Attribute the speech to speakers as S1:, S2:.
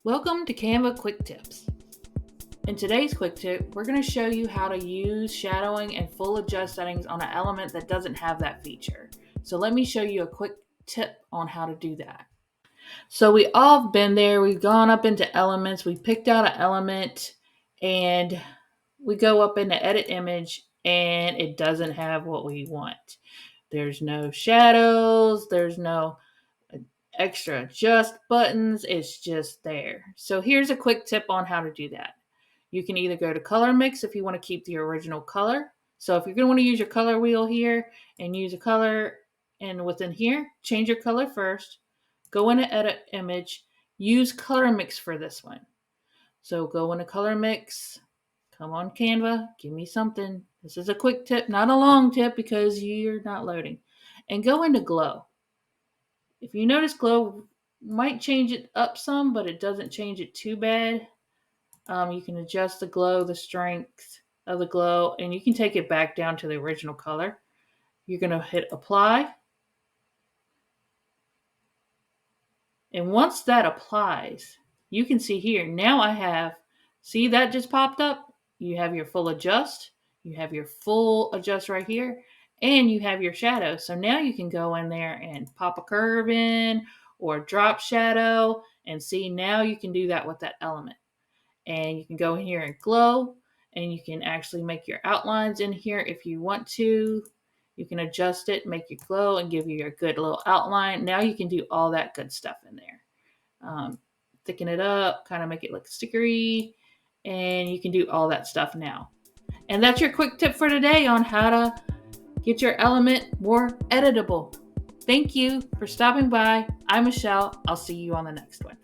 S1: Welcome to Canva Quick Tips. In today's quick tip, we're going to show you how to use shadowing and full adjust settings on an element that doesn't have that feature. So let me show you a quick tip on how to do that. So we all have been there, we've gone up into elements, we picked out an element, and we go up into edit image and it doesn't have what we want. There's no shadows, there's no extra adjust buttons, it's just there. So here's a quick tip on how to do that. You can either go to color mix if you want to keep the original color. So if you're going to want to use your color wheel here and use a color, and within here, change your color first, go into edit image, use color mix for this one. So go into color mix, come on Canva, give me something. This is a quick tip, not a long tip because you're not loading. And go into glow. If you notice, glow might change it up some, but it doesn't change it too bad. You can adjust the glow, the strength of the glow, and you can take it back down to the original color. You're going to hit apply. And once that applies, you can see here, now I have, see that just popped up? You have your full adjust, you have your full adjust right here, and you have your shadow. So now you can go in there and pop a curve in or drop shadow, and see now you can do that with that element. And you can go in here and glow, and you can actually make your outlines in here if you want to. You can adjust it, make it glow, and give you your good little outline. Now you can do all that good stuff in there. Thicken it up, kind of make it look stickery, and you can do all that stuff now. And that's your quick tip for today on how to get your element more editable. Thank you for stopping by. I'm Michelle. I'll see you on the next one.